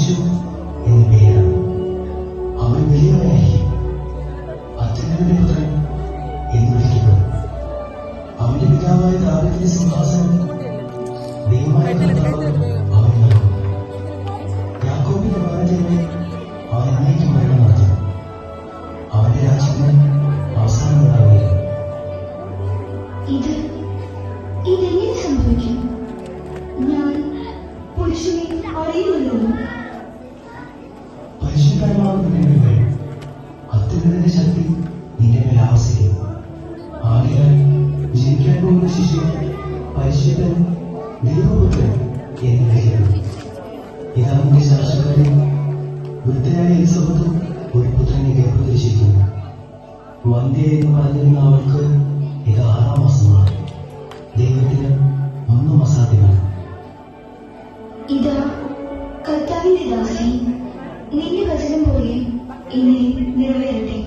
യേശു എന്ന് പേരാണ്. അവൻ വലിയവനായിരിക്കും, അത്യുന്നതന്റെ പുത്രൻ എന്ന് വിളിക്കപ്പെടും. അവന്റെ പിതാവായ ദാവീദിന്റെ സിംഹാസനം ദൈവമായ കർത്താവ് അവന് നൽകും. യാക്കോബിന്റെ ഭവനത്തിന് അവൻ എന്നേക്കും ഭരണം നടത്തും. അവന്റെ രാജ്യത്തിന് അവസാനം ഉണ്ടാവുകയില്ല. ഇതെങ്ങനെ സംഭവിക്കും? ഞാൻ പുരുഷനെ അറിയുമല്ലോ. പരിശുദ്ധാത്മാവിന്റെ അത്യുന്നതന്റെ ശക്തി നിന്റെ മേൽ ആവസിക്കും. ആകയാൽ ജനിക്കാൻ പോകുന്ന ശിശു പരിശുദ്ധൻ ദൈവപുത്രൻ എന്ന് വിളിക്കപ്പെടും. ഇതാ നിന്റെ ശാശ്വതനെ വൃദ്ധയായ എലിസബത്തും ഒരു പുത്രനെ ഗർഭധരിച്ചിരിക്കുന്നു. വന്ധ്യ എന്ന് പറഞ്ഞിരുന്ന അവൾക്ക് ഇത് 6-ാം മാസമാണ്. ദൈവത്തിന് ഒന്നും അസാധ്യമല്ല. ഇതാ കർത്താവിന്റെ ദാസി, നിന്റെ വചനം പോലെ ഇനി നിറവേറട്ടെ.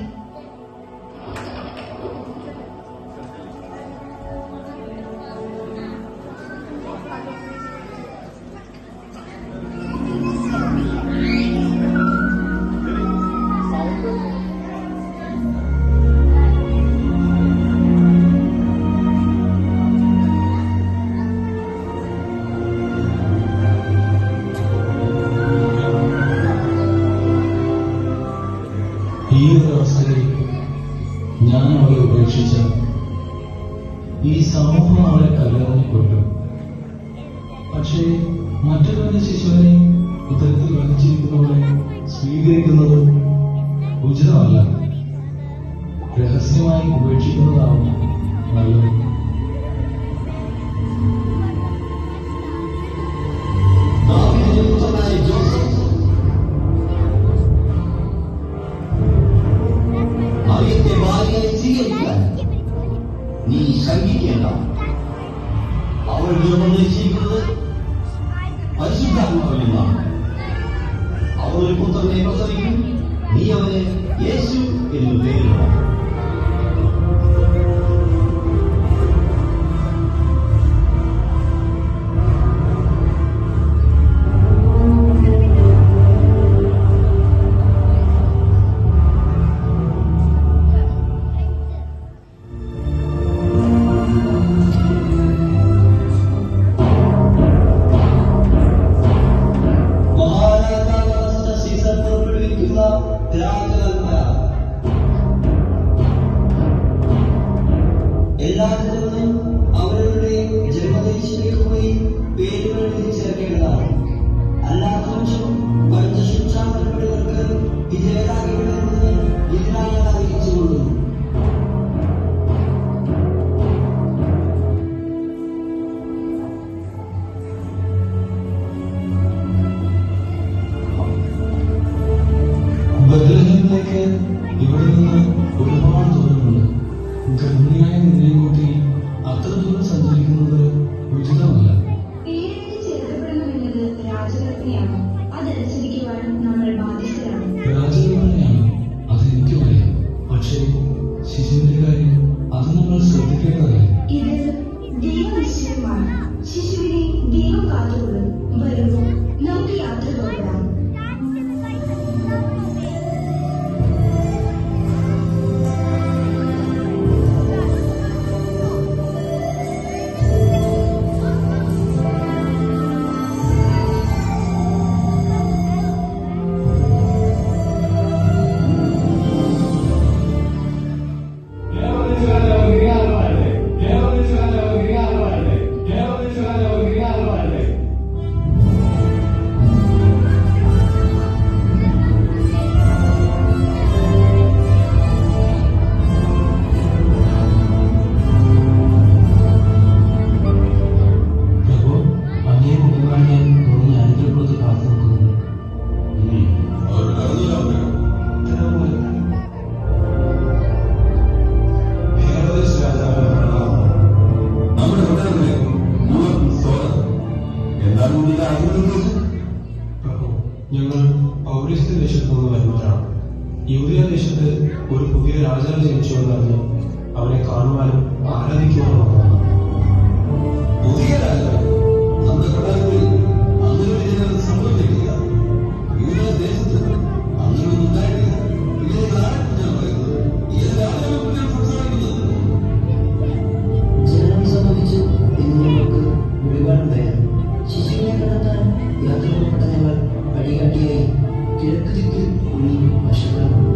ഈ ഒരു അവസ്ഥയിൽ ഞാൻ അവളെ ഉപേക്ഷിച്ച ഈ സമൂഹം അവളെ കല്ലെറിഞ്ഞുകൊണ്ടു. പക്ഷേ മറ്റൊരു ശിശുവിനെ ഉദരത്തിൽ വഹിച്ചിരിക്കുന്നവളെ സ്വീകരിക്കുന്നത് ഉചിതമല്ല. രഹസ്യമായി ഉപേക്ഷിക്കുന്നതാവും നല്ലത്. നീ ശങ്കിക്കേണ്ട. അവൾ നിർബന്ധിച്ചിരിക്കുന്നത് പരിശുദ്ധാത്മാവിൽ നിന്നാണ്. അവൾ ഒരു പുത്രനെ പ്രസവിക്കും. നീ അവന് യേശു എന്ന് പേരിടണം. എല്ലാത്തിനും അവരുടെ ജന്മദേശത്തേക്ക് പോയി പേരുകൾ തിരിച്ചേർക്കേണ്ടതാണ്. അല്ലാത്തപക്ഷം വരുന്ന ശിക്ഷാപരപ്പെടുകൾക്ക് വിധേയരാകേണ്ടതെന്ന് ഇതിനായി അറിയിച്ചുകൊള്ളുന്നു. ബത്ലഹേമിലേക്ക് ഇവിടെ നിന്ന് ഒരുപാട് ദൂരമുണ്ട്. ഗർഭിണിയായ നിന്നെ കൂട്ടി അത്ര ദൂരം സഞ്ചരിക്കുന്നത് ഉചിതമല്ല. പേരിന് ചേർക്കപ്പെടണമെന്നത് രാജകൽപ്പനയാണ്. അതനുസരിക്കുവാൻ നമ്മൾ ബാധ്യസ്ഥരാണ്. രാജകൽപ്പനയാണ്, അതെനിക്കും അറിയാം. പക്ഷേ ശിശുവിന്റെ കാര്യം അത് നമ്മൾ ശ്രദ്ധിക്കേണ്ടതല്ലേ? ഇത് ദൈവനിശ്ചയമാണ്. ശിശുവിനെ ദൈവം കാത്തുകൊള്ളും. വരുമ്പോൾ നമുക്ക് യാത്ര പോകണം. ഞങ്ങൾ പൗരസ്ത്യ ദേശത്തു നിന്ന് വരുന്നവരാണ്. യൂറിയ ദേശത്ത് ഒരു പുതിയ രാജാവ് ജനിച്ചുവെന്നറിഞ്ഞ് അവനെ കാണുവാനും ആരാധിക്കുവാനും വന്നതാണ്. പുതിയ രാജാവ് നമ്മുടെ കൊട്ടാരത്തിൽ അങ്ങനെ സംഭവിക്കില്ല. യാത്ര പുറപ്പെട്ട ഞങ്ങൾ വഴികാട്ടിയായി കിഴക്ക് ദിക്കിൽ കുഴിയും വശങ്ങളും